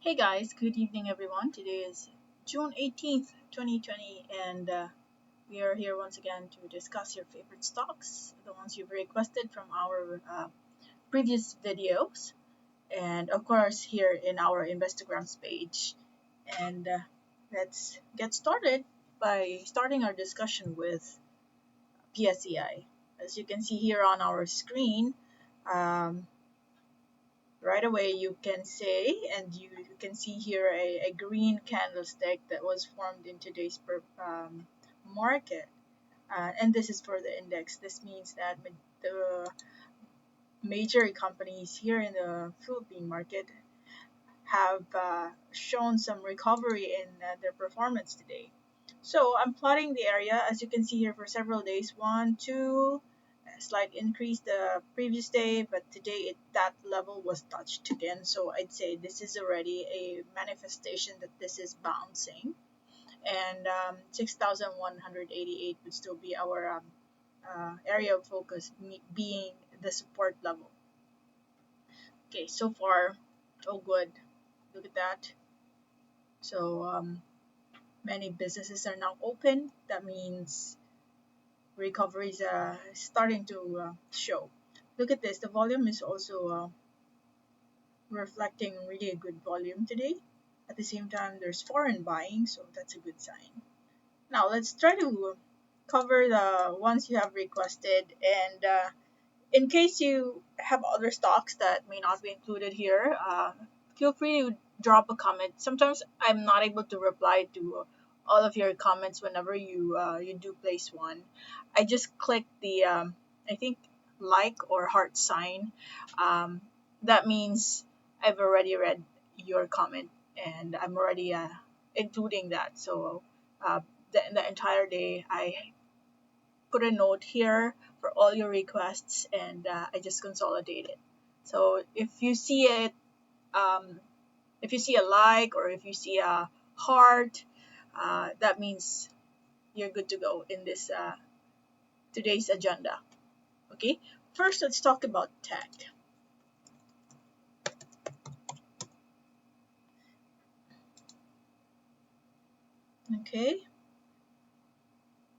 Hey guys, good evening everyone. Today is June 18th, 2020, and we are here once again to discuss your favorite stocks, the ones you've requested from our previous videos, and of course, here in our Instagrams page. And let's get started by starting our discussion with PSEI. As you can see here on our screen, um, right away you can say, and you can see here a green candlestick that was formed in today's market, and this is for the index. This means that the major companies here in the Philippine market have shown some recovery in their performance today. So I'm plotting the area, as you can see here, for several days. One, two, a slight increase the previous day, but today that level was touched again. So I'd say this is already a manifestation that this is bouncing. And 6,188 would still be our area of focus, being the support level. Okay, so far, all good. Look at that. So many businesses are now open. That means recovery is starting to show. Look at this. The volume is also reflecting really a good volume today. At the same time, there's foreign buying, so that's a good sign. Now let's try to cover the ones you have requested, and in case you have other stocks that may not be included here, feel free to drop a comment. Sometimes I'm not able to reply to all of your comments whenever you do place one. I just click the I think like or heart sign. Um, that means I've already read your comment and I'm already including that. So uh, the entire day I put a note here for all your requests, and I just consolidate it. So um, if you see a like or if you see a heart, that means you're good to go in this today's agenda. Okay, first let's talk about tech. Okay,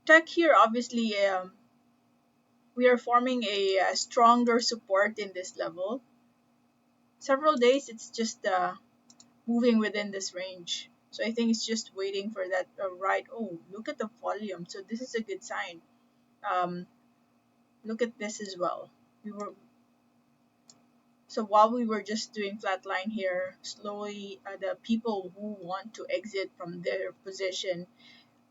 tech here obviously we are forming a stronger support in this level. Several days it's just moving within this range. So I think it's just waiting for that right. Oh, look at the volume. So this is a good sign. Um, Look at this as well. We were so while we were just doing flat line here, slowly the people who want to exit from their position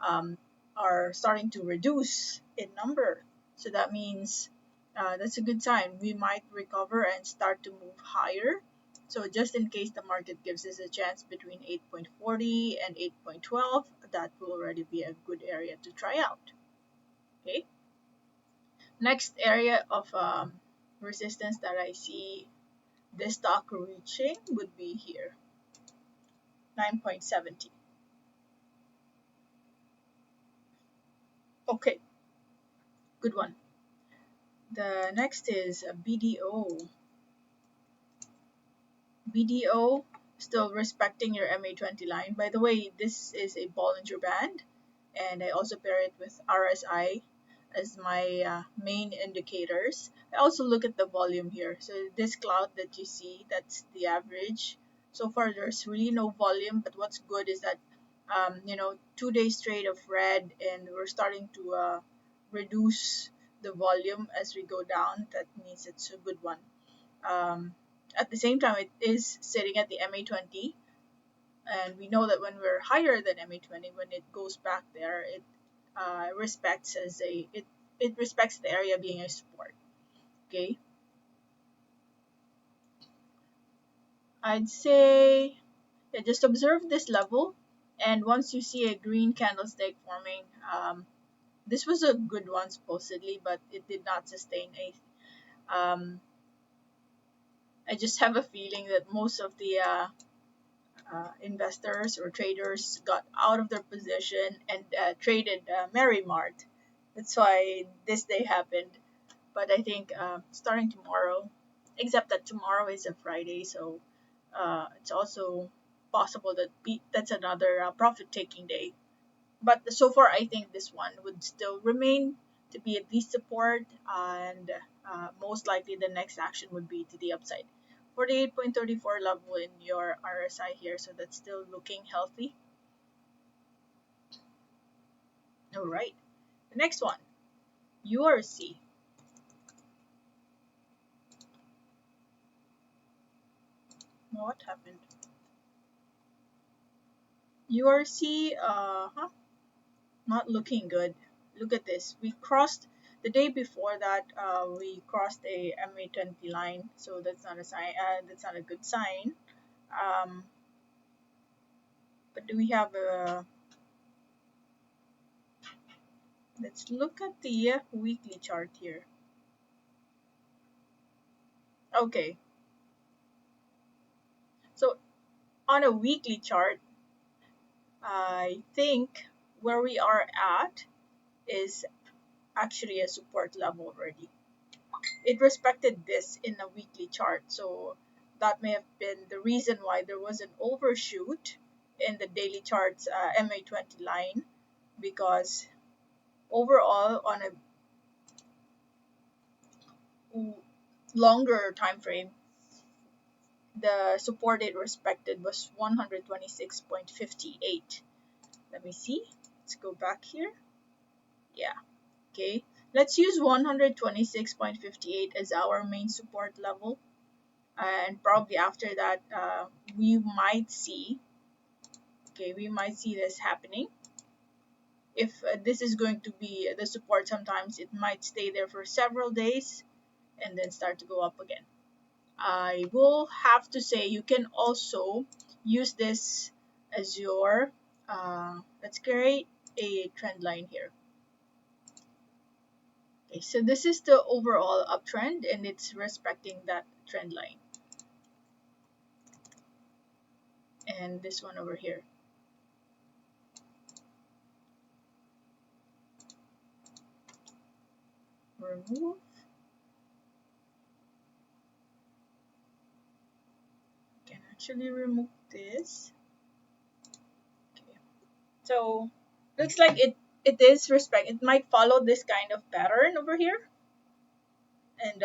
um, are starting to reduce in number. So that means that's a good sign. We might recover and start to move higher. So just in case the market gives us a chance between 8.40 and 8.12, that will already be a good area to try out. Okay. Next area of resistance that I see this stock reaching would be here, 9.70. Okay, good one. The next is BDO. BDO, still respecting your MA20 line. By the way, this is a Bollinger Band, and I also pair it with RSI as my main indicators. I also look at the volume here. So this cloud that you see, that's the average. So far, there's really no volume, but what's good is that 2 days straight of red, and we're starting to reduce the volume as we go down. That means it's a good one. Um, at the same time, it is sitting at the MA20, and we know that when we're higher than MA20, when it goes back there, it respects as it respects the area being a support. Okay, I'd say yeah, just observe this level, and once you see a green candlestick forming, this was a good one supposedly, but it did not sustain a. I just have a feeling that most of the investors or traders got out of their position and traded Mary Mart. That's why this day happened. But I think starting tomorrow, except that tomorrow is a Friday, so it's also possible that that's another profit taking day. But so far, I think this one would still remain to be at least support, and most likely the next action would be to the upside. 48.34 level in your RSI here, so that's still looking healthy. All right, the next one, URC. What happened? URC, not looking good. Look at this. We crossed the day before that. We crossed a MA20 line, so that's not a sign. That's not a good sign. But do we have a? Let's look at the weekly chart here. Okay. So on a weekly chart, I think where we are at is actually a support level already. It respected this in a weekly chart, so that may have been the reason why there was an overshoot in the daily charts MA20 line, because overall on a longer time frame, the support it respected was 126.58. Let me see. Let's go back here. Yeah. Okay. Let's use 126.58 as our main support level. And probably after that, we might see this happening. If this is going to be the support, sometimes it might stay there for several days and then start to go up again. I will have to say you can also use this as your, let's create a trend line here. Okay, so this is the overall uptrend and it's respecting that trend line. And this one over here. Remove. Can actually remove this. Okay. So looks like it is respect. It might follow this kind of pattern over here, and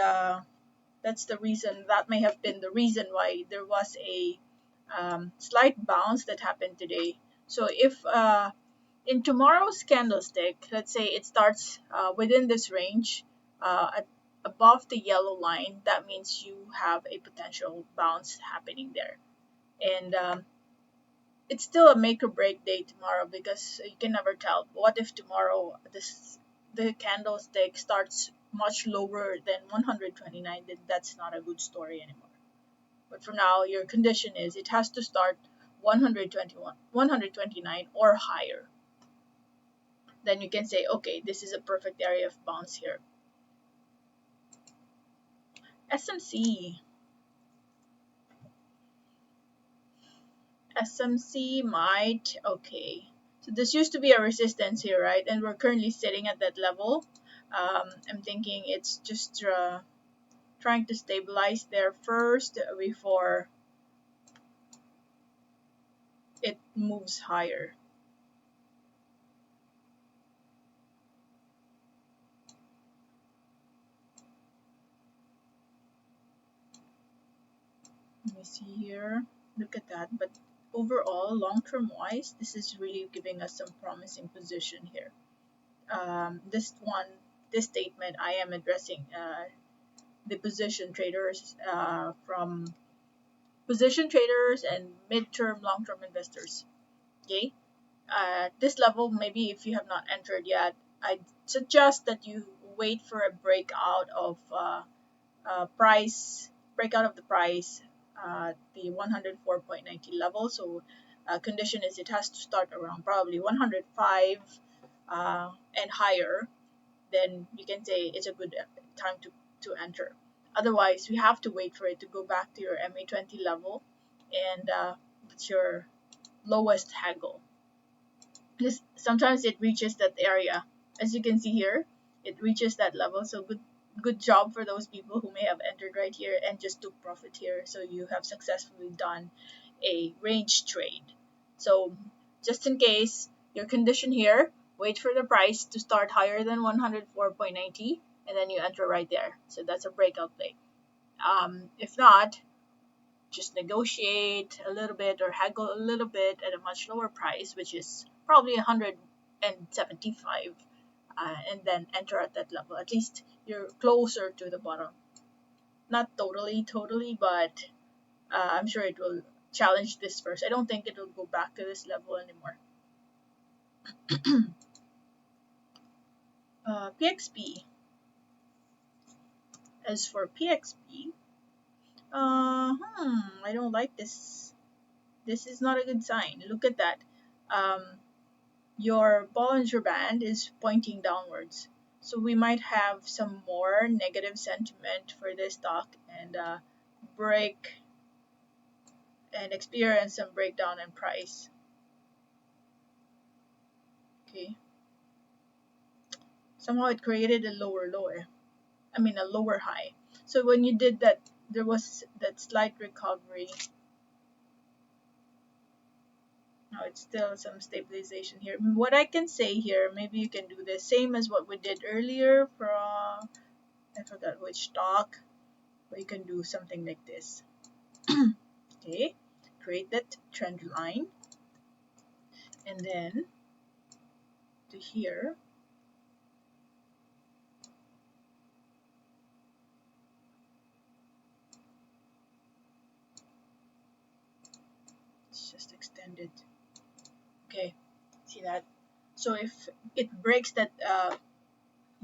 that's the reason. That may have been the reason why there was a slight bounce that happened today. So if in tomorrow's candlestick, let's say it starts within this range, above the yellow line, that means you have a potential bounce happening there. And it's still a make or break day tomorrow, because you can never tell. What if tomorrow the candlestick starts much lower than 129? Then that's not a good story anymore. But for now, your condition is it has to start 121, 129 or higher. Then you can say, okay, this is a perfect area of bounce here. SMC. SMC might, okay. So this used to be a resistance here, right? And we're currently sitting at that level. I'm thinking it's just trying to stabilize there first before it moves higher. Let me see here. Look at that. But overall, long-term wise, this is really giving us some promising position here. This statement, I am addressing the position traders from position traders and mid-term, long-term investors. Okay, this level, maybe if you have not entered yet, I suggest that you wait for a breakout of breakout of the price, the 104.90 level. So condition is it has to start around probably 105 and higher. Then you can say it's a good time to enter. Otherwise, we have to wait for it to go back to your MA20 level, and it's your lowest haggle. Sometimes it reaches that area. As you can see here, it reaches that level. So good job for those people who may have entered right here and just took profit here. So you have successfully done a range trade. So just in case your condition here, wait for the price to start higher than 104.90 and then you enter right there. So that's a breakout play. If not, just negotiate a little bit or haggle a little bit at a much lower price, which is probably 175, and then enter at that level. At least you're closer to the bottom. Not totally, but I'm sure it will challenge this first. I don't think it will go back to this level anymore. PXP. As for PXP, I don't like this. This is not a good sign. Look at that. Your Bollinger Band is pointing downwards. So we might have some more negative sentiment for this stock and break and experience some breakdown in price. Okay. Somehow it created a lower high. So when you did that, there was that slight recovery. Now it's still some stabilization here. What I can say here, maybe you can do the same as what we did earlier for I forgot which stock, but you can do something like this. Okay, create that trend line, and then to here, it's just extended. Okay, see that? So if it breaks that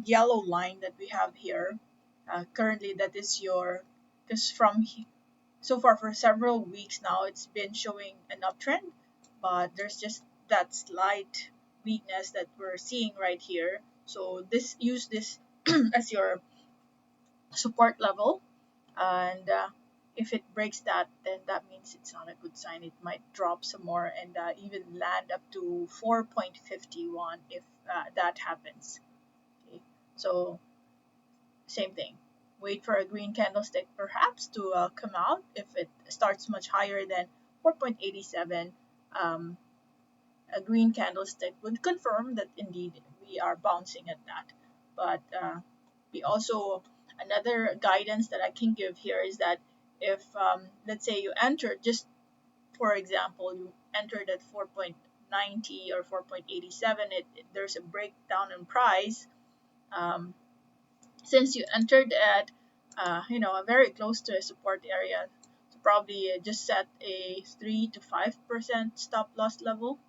yellow line that we have here, currently that is your, because from so far for several weeks now it's been showing an uptrend, but there's just that slight weakness that we're seeing right here. So use this as your support level, and if it breaks that, then that means it's not a good sign. It might drop some more and even land up to 4.51 if that happens. Okay, so same thing, wait for a green candlestick perhaps to come out. If it starts much higher than 4.87, a green candlestick would confirm that indeed we are bouncing at that. But we also, another guidance that I can give here is that if let's say you enter, just for example, you entered at 4.90 or 4.87, there's a breakdown in price. Since you entered at very close to a support area, so probably just set a 3 to 5% stop loss level,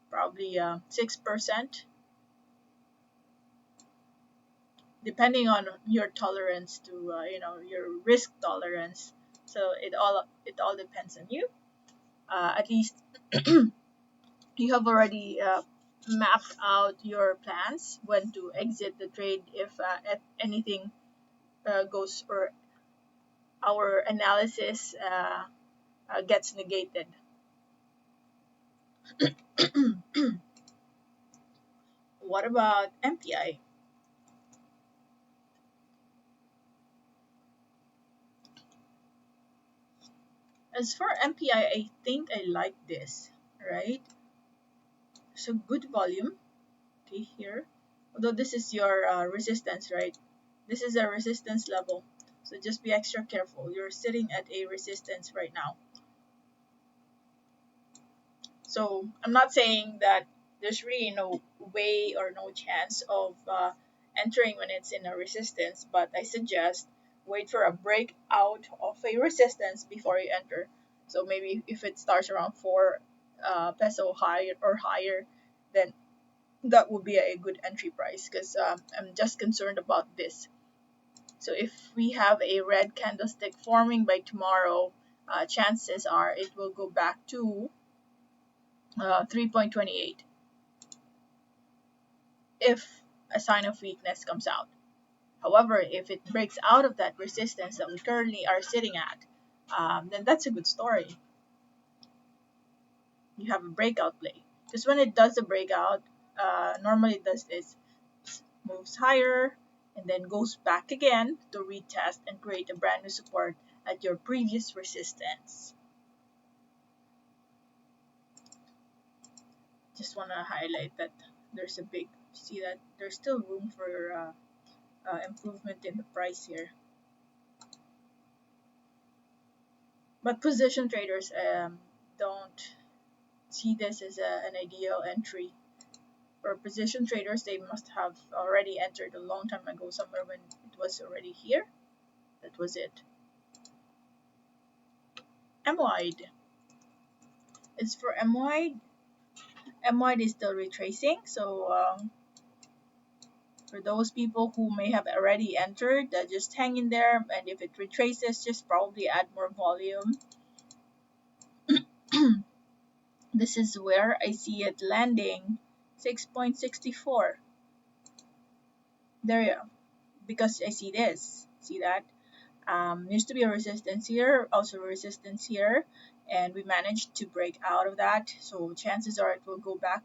probably 6%, depending on your tolerance to your risk tolerance. So it all depends on you. At least you have already mapped out your plans when to exit the trade if anything goes, or our analysis gets negated. What about MPI? As for MPI, I think I like this, right? So good volume. Okay, here. Although this is your resistance, right? This is a resistance level. So just be extra careful. You're sitting at a resistance right now. So I'm not saying that there's really no way or no chance of entering when it's in a resistance, but I suggest wait for a breakout of a resistance before you enter. So maybe if it starts around 4 peso higher or higher, then that would be a good entry price, because I'm just concerned about this. So if we have a red candlestick forming by tomorrow, chances are it will go back to 3.28 if a sign of weakness comes out. However, if it breaks out of that resistance that we currently are sitting at, then that's a good story. You have a breakout play, because when it does a breakout, normally it does this, moves higher and then goes back again to retest and create a brand new support at your previous resistance. Just want to highlight that there's a big, see that there's still room for improvement in the price here. But position traders don't see this as an ideal entry. For position traders, they must have already entered a long time ago, somewhere when it was already here. That was it. MWIDE. It's for MWIDE. MWIDE is still retracing, so for those people who may have already entered, just hang in there, and if it retraces, just probably add more volume. This is where I see it landing 6.64. There you go. Because I see this. See that? Used to be a resistance here, also a resistance here, and we managed to break out of that. So chances are it will go back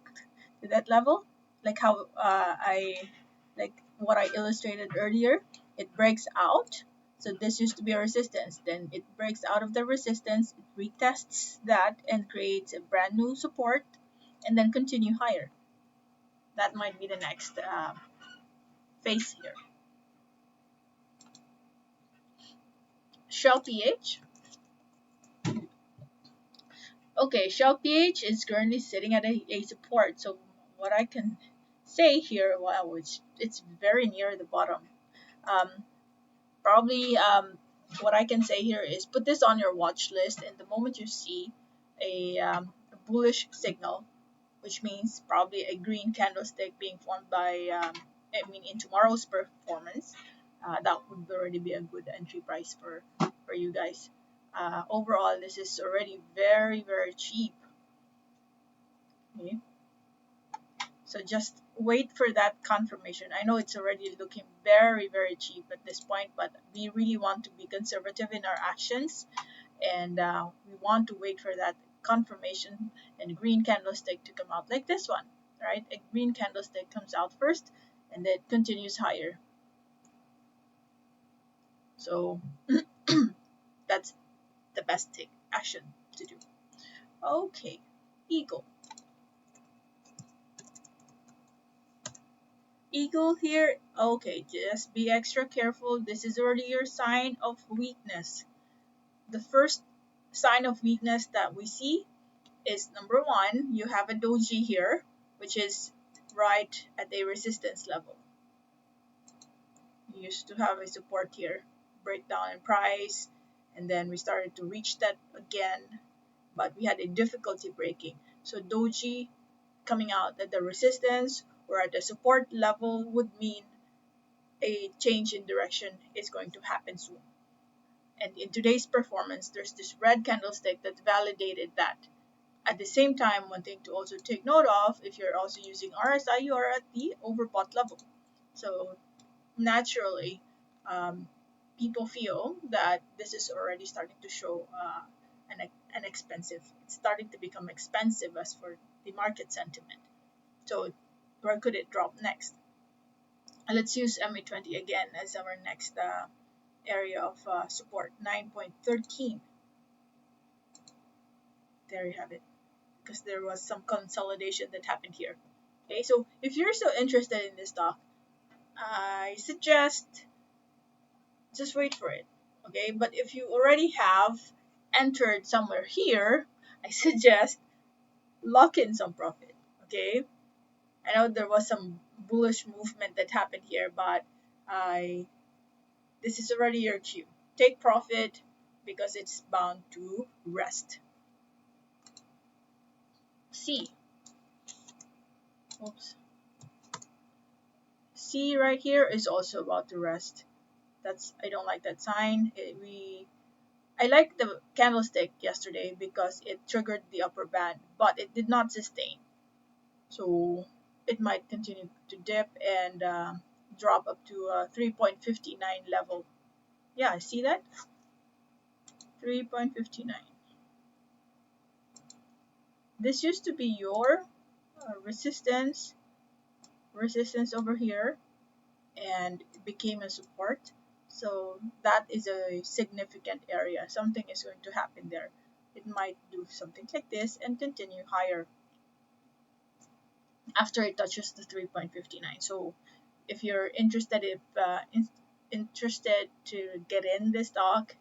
to that level, like how what I illustrated earlier. It breaks out. So this used to be a resistance. Then it breaks out of the resistance, it retests that and creates a brand new support, and then continue higher. That might be the next phase here. SHLPH. Okay, SHLPH is currently sitting at a support. So what I can say here, well, it's very near the bottom. Probably what I can say here is put this on your watch list, and the moment you see a bullish signal, which means probably a green candlestick being formed by, in tomorrow's performance, that would already be a good entry price for you guys. Overall, this is already very, very cheap. Okay. So just wait for that confirmation. I know it's already looking very, very cheap at this point, but we really want to be conservative in our actions, and we want to wait for that confirmation and green candlestick to come out like this one, right? A green candlestick comes out first, and then continues higher. So that's the best action to do. Okay, Eagle. Eagle here, okay, just be extra careful. This is already your sign of weakness. The first sign of weakness that we see is number one, you have a doji here, which is right at a resistance level. You used to have a support here, breakdown in price, and then we started to reach that again, but we had a difficulty breaking. So doji coming out at the resistance or at the support level would mean a change in direction is going to happen soon. And in today's performance, there's this red candlestick that validated that. At the same time, one thing to also take note of, if you're also using RSI, you are at the overbought level. So naturally, people feel that this is already starting to show an expensive. It's starting to become expensive as for the market sentiment. So where could it drop next? Let's use MA20 again as our next area of support, 9.13. There you have it, because there was some consolidation that happened here. Okay, so if you're still interested in this stock, I suggest just wait for it. Okay, but if you already have entered somewhere here, I suggest lock in some profit. Okay, I know there was some bullish movement that happened here, but this is already your cue. Take profit because it's bound to rest. C. Oops. C right here is also about to rest. I don't like that sign. I liked the candlestick yesterday because it triggered the upper band, but it did not sustain. So it might continue to dip and drop up to 3.59 level. Yeah, I see that. 3.59. This used to be your resistance over here, and it became a support. So that is a significant area. Something is going to happen there. It might do something like this and continue higher after it touches the 3.59. So if you're interested, interested to get in this stock,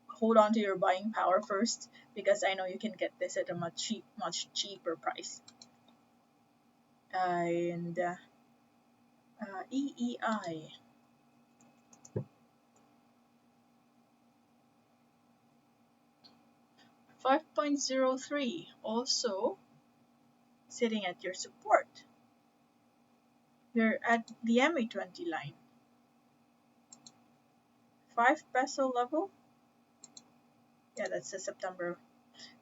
hold on to your buying power first, because I know you can get this at a much cheaper price. And EEI. $5.03 also sitting at your support. You're at the MA20 line. 5 peso level. Yeah, that's the September.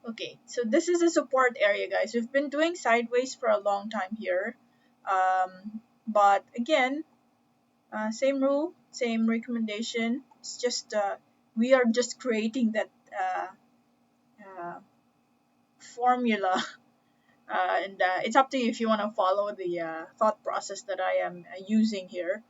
Okay, so this is a support area, guys. We've been doing sideways for a long time here. But again, same rule, same recommendation. It's just we are just creating that formula. And it's up to you if you want to follow the thought process that I am using here.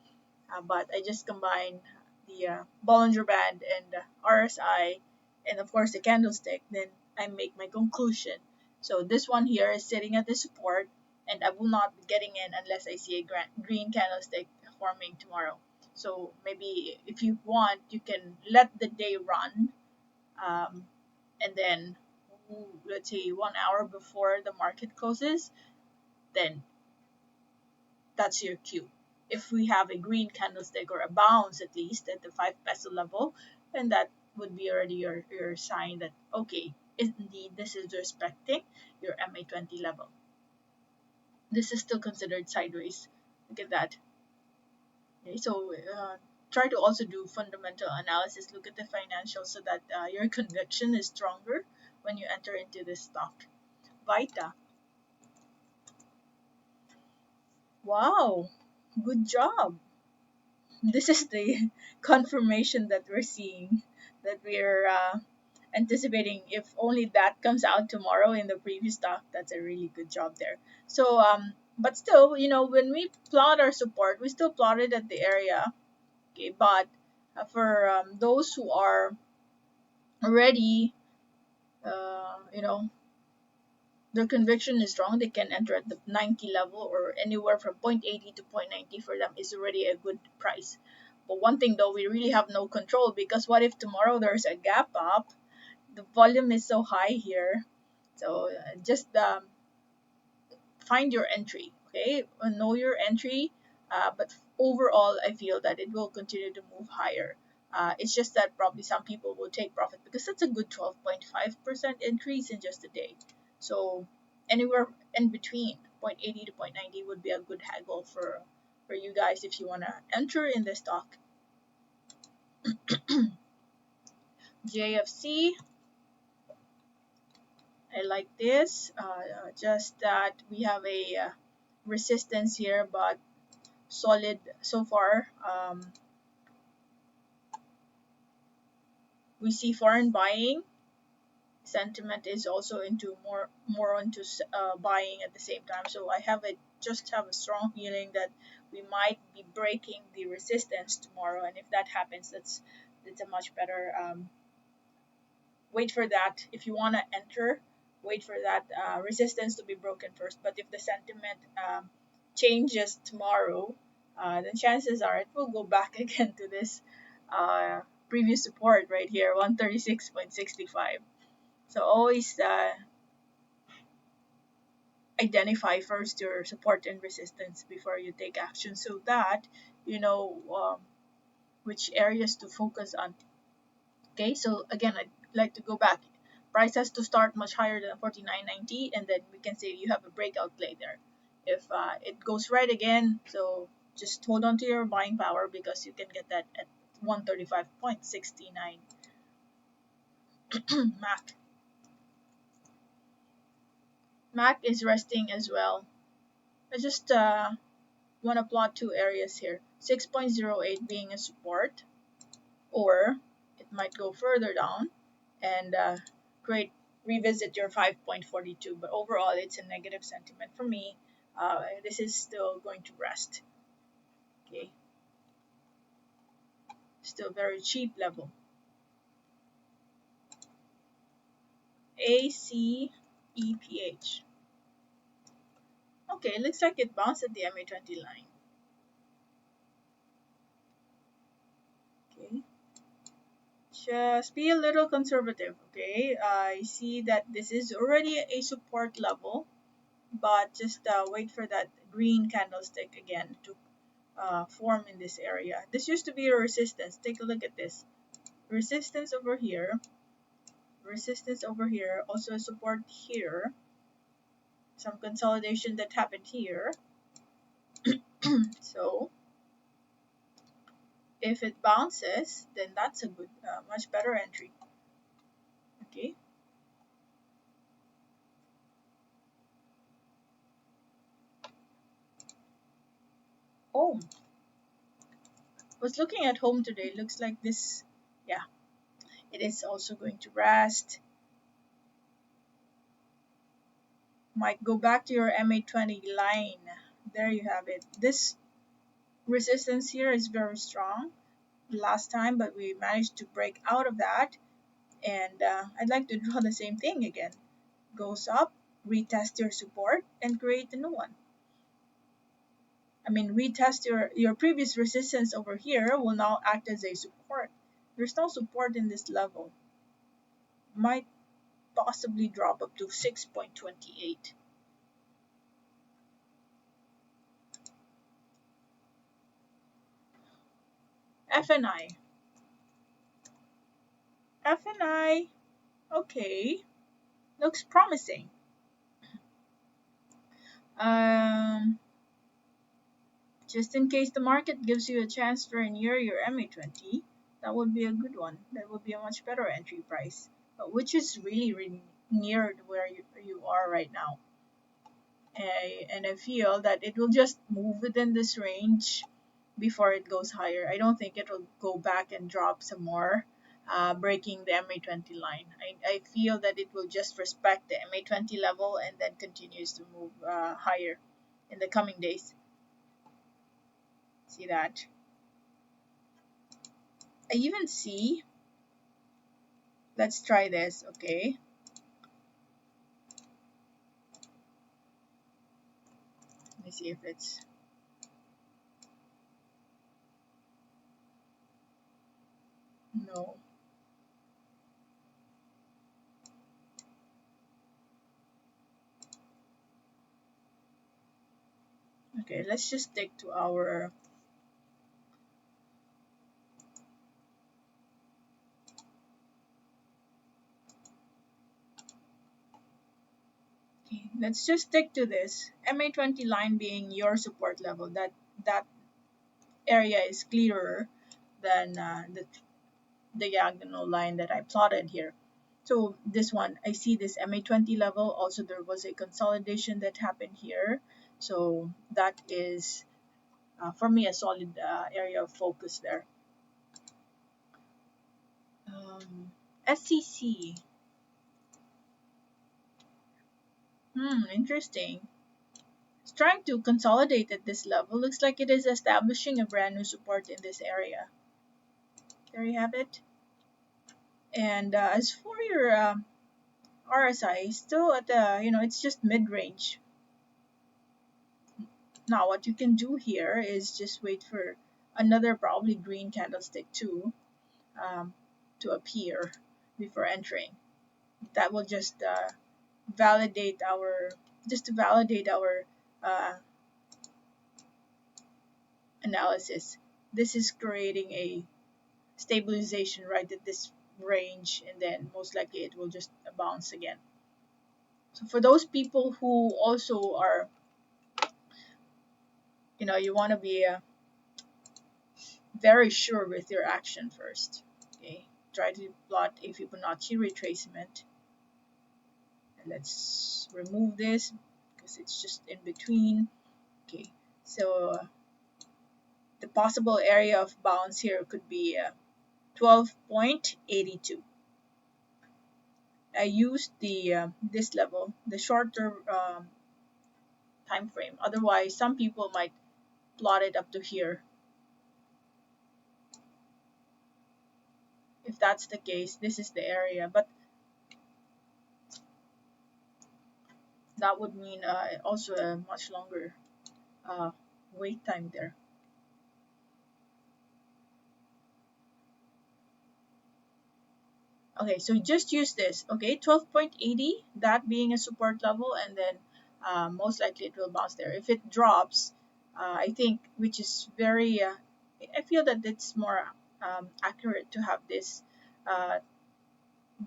But I just combine the Bollinger Band and RSI, and of course the candlestick. Then I make my conclusion. So this one here is sitting at the support, and I will not be getting in unless I see a green candlestick forming tomorrow. So maybe if you want, you can let the day run, and then let's say 1 hour before the market closes, then that's your cue. If we have a green candlestick or a bounce at least at the 5 peso level, then that would be already your sign that, okay, indeed this is respecting your MA20 level. This is still considered sideways. Look at that. Okay, so try to also do fundamental analysis. Look at the financials so that your conviction is stronger when you enter into this stock. VITA. Wow, good job. This is the confirmation that we're seeing, that we're anticipating. If only that comes out tomorrow in the previous stock, that's a really good job there. So but still, when we plot our support, we still plot it at the area. Okay, but for those who are already their conviction is strong, they can enter at the 90 level, or anywhere from 0.80 to 0.90 for them is already a good price. But one thing though, we really have no control, because what if tomorrow there's a gap up? The volume is so high here. So just find your entry, okay? Know your entry. But overall, I feel that it will continue to move higher. It's just that probably some people will take profit, because that's a good 12.5% increase in just a day. So anywhere in between 0.80 to 0.90 would be a good haggle for you guys if you want to enter in the stock. JFC, I like this. Just that we have a resistance here, but solid so far. We see foreign buying sentiment is also into more into buying at the same time. So I just have a strong feeling that we might be breaking the resistance tomorrow, and if that happens, that's a much better. Wait for that. If you want to enter, wait for that resistance to be broken first. But if the sentiment changes tomorrow, then chances are it will go back again to this previous support right here, 136.65. So always identify first your support and resistance before you take action, so that you know which areas to focus on. Okay, so again, I'd like to go back. Price has to start much higher than 49.90, and then we can say you have a breakout play there. If it goes right again, so just hold on to your buying power, because you can get that at 135.69. Mac is resting as well. I just want to plot two areas here. 6.08 being a support, or it might go further down and revisit your 5.42. But overall, it's a negative sentiment for me. This is still going to rest. Okay. Still very cheap level. ACEPH. Okay, looks like it bounced at the MA20 line. Okay, just be a little conservative. Okay, I see that this is already a support level, but just wait for that green candlestick again to form in this area. This used to be a resistance. Take a look at this. Resistance over here, also a support here, some consolidation that happened here. So if it bounces, then that's a good, much better entry. Okay. Home. Was looking at home today. Looks like this, yeah, it is also going to rest. Might go back to your MA20 line. There you have it. This resistance here is very strong last time, but we managed to break out of that. And I'd like to draw the same thing again. Goes up, retest your support, and create a new one. I mean, retest your previous resistance over here will now act as a support. There's no support in this level. Might possibly drop up to 6.28. FNI. FNI, okay, looks promising. Just in case the market gives you a chance for near your MA20, that would be a good one. That would be a much better entry price, which is really near where you are right now. And I feel that it will just move within this range before it goes higher. I don't think it will go back and drop some more, breaking the MA20 line. I feel that it will just respect the MA20 level and then continues to move higher in the coming days. See that? I even see, let's try this, okay? Let me see if it's, no. Okay, let's just stick to our let's just stick to this MA20 line being your support level. That area is clearer than the diagonal line that I plotted here. So this one, I see this MA20 level. Also, there was a consolidation that happened here. So that is, for me, a solid area of focus there. SCC. Interesting. It's trying to consolidate at this level. Looks like it is establishing a brand new support in this area. There you have it. And as for your RSI, still at the, it's just mid-range. Now what you can do here is just wait for another probably green candlestick to appear before entering. That will just validate our analysis. This is creating a stabilization right at this range, and then most likely it will just bounce again. So for those people who also are, you want to be very sure with your action first. Okay, try to plot a Fibonacci retracement. And let's remove this because it's just in between. Okay, so the possible area of bounce here could be 12.82. I used the this level, the shorter time frame. Otherwise, some people might plot it up to here. if that's the case, this is the area, but that would mean also a much longer uh, wait time there. Okay, so just use this. Okay, 12.80, that being a support level, and then most likely it will bounce there. If it drops, I think, which is very, I feel that it's more accurate to have this uh,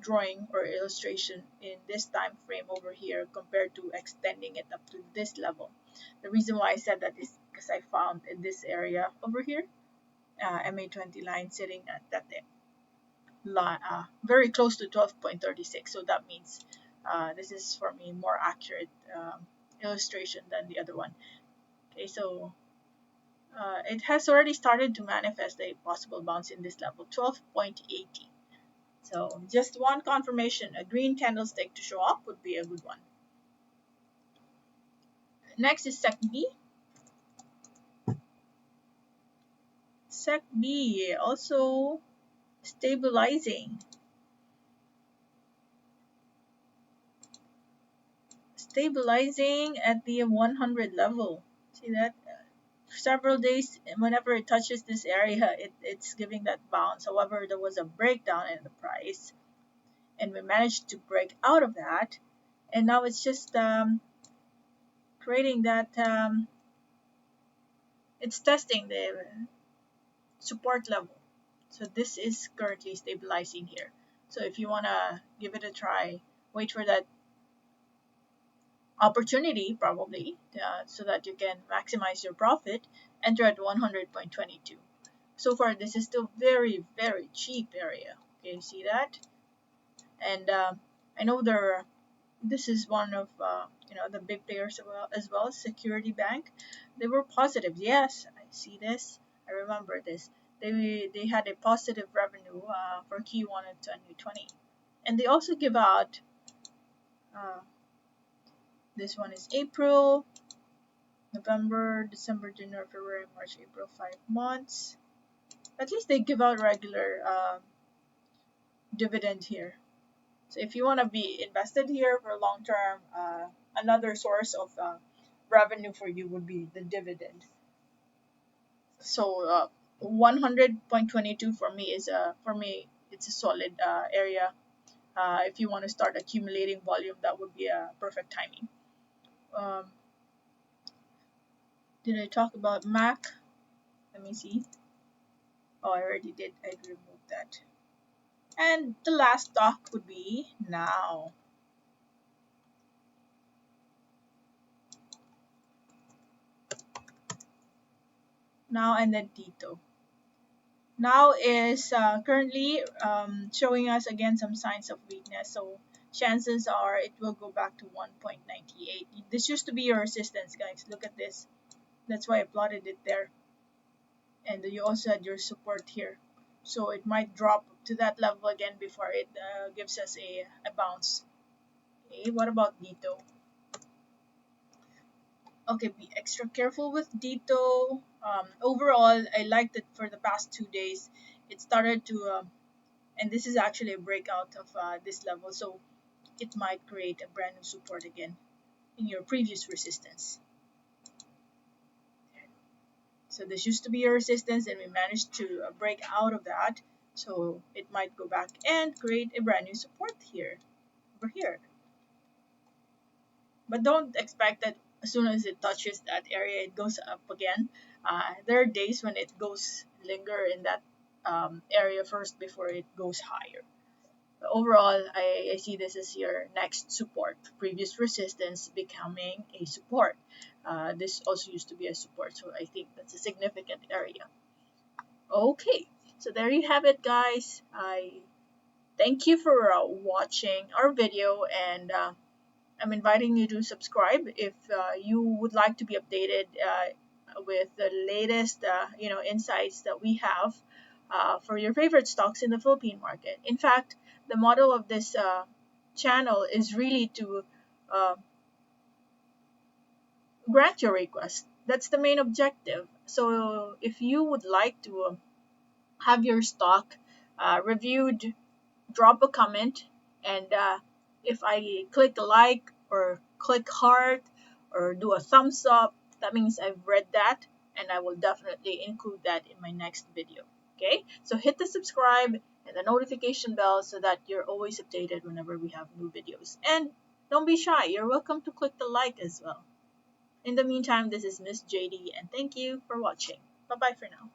drawing or illustration in this time frame over here compared to extending it up to this level. The reason why I said that is because I found in this area over here, MA20 line sitting at that line, very close to 12.36. So that means this is for me more accurate illustration than the other one. Okay, so it has already started to manifest a possible bounce in this level, 12.80. So just one confirmation, a green candlestick to show up would be a good one. Next is SECB. SECB also stabilizing. Stabilizing at the 100 level. See that? Several days, whenever it touches this area, it's giving that bounce. However, there was a breakdown in the price, and we managed to break out of that. And now it's just creating that, it's testing the support level. So this is currently stabilizing here. So if you want to give it a try, wait for that opportunity probably so that you can maximize your profit, enter at 100.22. So far, this is still very, very cheap area. Okay, you see that? And I know this is one of the big players as well, Security Bank. They were positive. Yes, I see this. I remember this. They had a positive revenue for Q1 of 2020, and they also give out. Uh, this one is April, November, December, January, February, March, April, 5 months. At least they give out regular dividend here. So if you want to be invested here for long term, another source of revenue for you would be the dividend. So 100.22 for me it's a solid area. If you want to start accumulating volume, that would be a perfect timing. Um, did I talk about Mac? Let me see. Oh, I already did. I removed that. And the last stock would be Now. Now and then Tito. Now is currently showing us again some signs of weakness. So chances are it will go back to 1.98. This used to be your resistance, guys. Look at this. That's why I plotted it there. And you also had your support here. So it might drop to that level again before it gives us a bounce. Okay, what about Dito? Okay, be extra careful with Dito. Overall, I liked it for the past 2 days. It started to, and this is actually a breakout of this level, so it might create a brand new support again in your previous resistance. So this used to be your resistance, and we managed to break out of that. So it might go back and create a brand new support here, over here. But don't expect that as soon as it touches that area, it goes up again. There are days when it goes linger in that area first before it goes higher. But overall, I see this as your next support. Previous resistance becoming a support. This also used to be a support, so I think that's a significant area. Okay, so there you have it, guys. I thank you for watching our video, and I'm inviting you to subscribe if you would like to be updated with the latest, insights that we have for your favorite stocks in the Philippine market. In fact, the model of this channel is really to uh, grant your request. That's the main objective. So if you would like to have your stock reviewed, drop a comment, and if I click like or click heart or do a thumbs up, that means I've read that, and I will definitely include that in my next video. Okay, so hit the subscribe and the notification bell so that you're always updated whenever we have new videos. And don't be shy, you're welcome to click the like as well. In the meantime, this is Miss JD, and thank you for watching. Bye bye for now.